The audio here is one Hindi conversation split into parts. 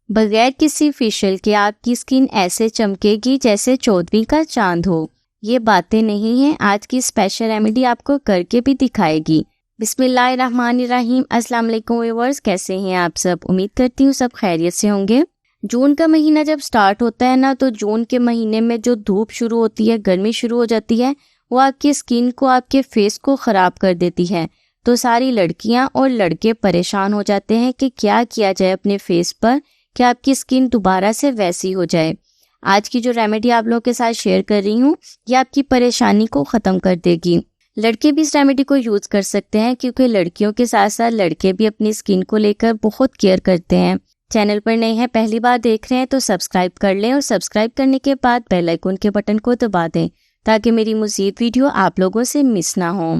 बगैर किसी फेशियल के आपकी स्किन ऐसे चमकेगी जैसे चौदहवीं का चांद हो। ये बातें नहीं हैं, आज की स्पेशल रेमेडी आपको करके भी दिखाएगी। बिस्मिल्लाहिर्रहमानिर्रहीम। अस्सलाम वालेकुम व्यूअर्स, कैसे हैं आप सब? उम्मीद करती हूँ सब खैरियत से होंगे। जून का महीना जब स्टार्ट होता है ना, तो जून के महीने में जो धूप शुरू होती है, गर्मी शुरू हो जाती है, वो आपकी स्किन को, आपके फेस को ख़राब कर देती है। तो सारी लड़कियां और लड़के परेशान हो जाते हैं कि क्या किया जाए अपने फेस पर कि आपकी स्किन दोबारा से वैसी हो जाए। आज की जो रेमेडी आप लोगों के साथ शेयर कर रही हूँ, ये आपकी परेशानी को ख़त्म कर देगी। लड़के भी इस रेमेडी को यूज़ कर सकते हैं, क्योंकि लड़कियों के साथ साथ लड़के भी अपनी स्किन को लेकर बहुत केयर करते हैं। चैनल पर नए हैं, पहली बार देख रहे हैं तो सब्सक्राइब कर लें और सब्सक्राइब करने के बाद बेल आइकन के बटन को दबा दें ताकि मेरी मज़ीद वीडियो आप लोगों से मिस ना हो।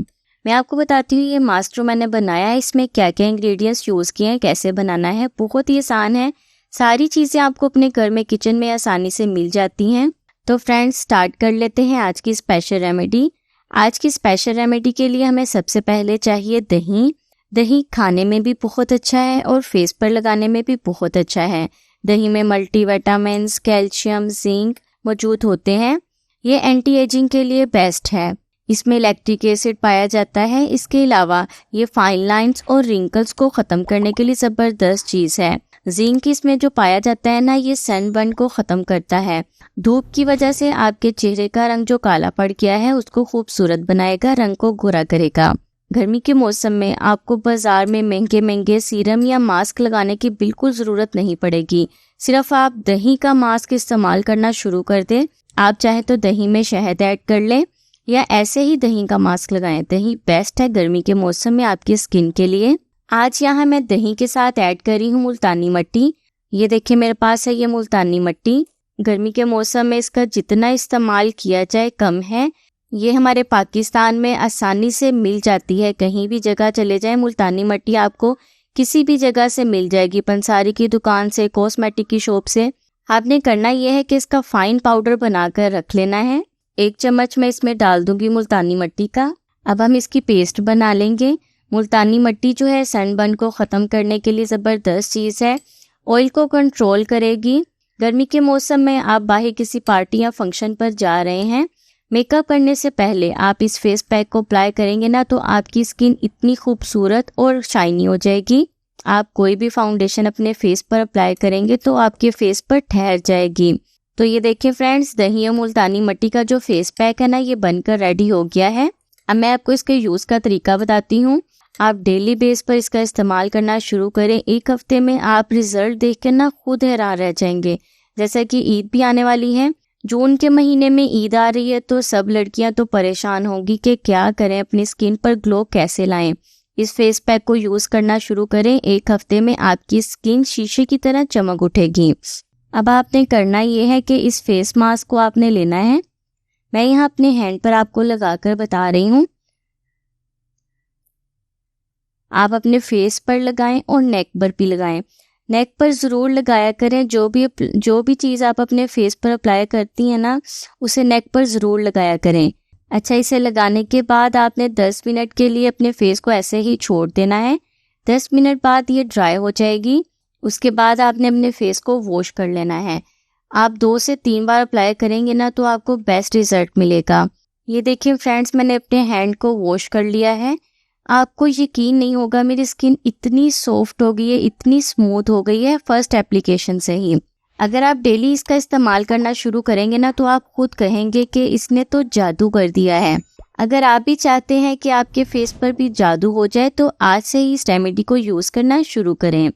मैं आपको बताती हूँ ये मास्क जो मैंने बनाया है, इसमें क्या क्या इंग्रेडिएंट्स यूज़ किए हैं, कैसे बनाना है। बहुत ही आसान है, सारी चीज़ें आपको अपने घर में किचन में आसानी से मिल जाती हैं। तो फ्रेंड्स, स्टार्ट कर लेते हैं आज की स्पेशल रेमेडी। आज की स्पेशल रेमेडी के लिए हमें सबसे पहले चाहिए दही। दही खाने में भी बहुत अच्छा है और फेस पर लगाने में भी बहुत अच्छा है। दही में मल्टीविटामिन्स, कैल्शियम, जिंक मौजूद होते हैं। ये एंटी एजिंग के लिए बेस्ट है। इसमें लैक्टिक एसिड पाया जाता है। इसके अलावा ये फाइन लाइंस और रिंकल्स को ख़त्म करने के लिए ज़बरदस्त चीज़ है। जिंक इसमें जो पाया जाता है ना, ये सनबर्न को ख़त्म करता है। धूप की वजह से आपके चेहरे का रंग जो काला पड़ गया है उसको खूबसूरत बनाएगा, रंग को गोरा करेगा। गर्मी के मौसम में आपको बाजार में महंगे महंगे सीरम या मास्क लगाने की बिल्कुल ज़रूरत नहीं पड़ेगी। सिर्फ आप दही का मास्क इस्तेमाल करना शुरू कर दें। आप चाहे तो दही में शहद ऐड कर लें या ऐसे ही दही का मास्क लगाएं। दही बेस्ट है गर्मी के मौसम में आपकी स्किन के लिए। आज यहाँ मैं दही के साथ ऐड कर रही हूँ मुल्तानी मिट्टी। ये देखिए मेरे पास है ये मुल्तानी मिट्टी। गर्मी के मौसम में इसका जितना इस्तेमाल किया जाए कम है। ये हमारे पाकिस्तान में आसानी से मिल जाती है, कहीं भी जगह चले जाएं मुल्तानी मिट्टी आपको किसी भी जगह से मिल जाएगी, पंसारी की दुकान से, कॉस्मेटिक की शॉप से। आपने करना यह है कि इसका फाइन पाउडर बनाकर रख लेना है। 1 चम्मच मैं इसमें डाल दूंगी मुल्तानी मिट्टी का। अब हम इसकी पेस्ट बना लेंगे। मुल्तानी मिट्टी जो है सनबर्न को ख़त्म करने के लिए ज़बरदस्त चीज़ है। ऑयल को कंट्रोल करेगी। गर्मी के मौसम में आप बाहर किसी पार्टी या फंक्शन पर जा रहे हैं, मेकअप करने से पहले आप इस फेस पैक को अप्लाई करेंगे ना, तो आपकी स्किन इतनी खूबसूरत और शाइनी हो जाएगी। आप कोई भी फाउंडेशन अपने फेस पर अप्लाई करेंगे तो आपके फेस पर ठहर जाएगी। तो ये देखिए फ्रेंड्स, दही और मुल्तानी मिट्टी का जो फेस पैक है ना, ये बनकर रेडी हो गया है। अब मैं आपको इसके यूज़ का तरीका बताती हूँ। आप डेली बेस पर इसका इस्तेमाल करना शुरू करें। 1 हफ्ते में आप रिजल्ट देख कर ना खुद हैरान रह जाएंगे। जैसा कि ईद भी आने वाली है, जून के महीने में ईद आ रही है, तो सब लड़कियां तो परेशान होंगी कि क्या करें, अपनी स्किन पर ग्लो कैसे लाएं। इस फेस पैक को यूज़ करना शुरू करें। 1 हफ्ते में आपकी स्किन शीशे की तरह चमक उठेगी। अब आपने करना ये है कि इस फेस मास्क को आपने लेना है। मैं यहाँ अपने हैंड पर आपको लगाकर बता रही हूँ। आप अपने फेस पर लगाएं और नेक पर भी लगाएं। नेक पर ज़रूर लगाया करें। जो भी चीज़ आप अपने फेस पर अप्लाई करती हैं ना, उसे नेक पर ज़रूर लगाया करें। अच्छा, इसे लगाने के बाद आपने 10 मिनट के लिए अपने फेस को ऐसे ही छोड़ देना है। 10 मिनट बाद ये ड्राई हो जाएगी। उसके बाद आपने अपने फेस को वॉश कर लेना है। आप 2 से 3 बार अप्लाई करेंगे ना, तो आपको बेस्ट रिजल्ट मिलेगा। ये देखिए फ्रेंड्स, मैंने अपने हैंड को वॉश कर लिया है। आपको यकीन नहीं होगा, मेरी स्किन इतनी सॉफ्ट हो गई है, इतनी स्मूथ हो गई है फर्स्ट एप्लीकेशन से ही। अगर आप डेली इसका इस्तेमाल करना शुरू करेंगे ना, तो आप खुद कहेंगे कि इसने तो जादू कर दिया है। अगर आप भी चाहते हैं कि आपके फेस पर भी जादू हो जाए, तो आज से ही इस रेमेडी को यूज़ करना शुरू करें।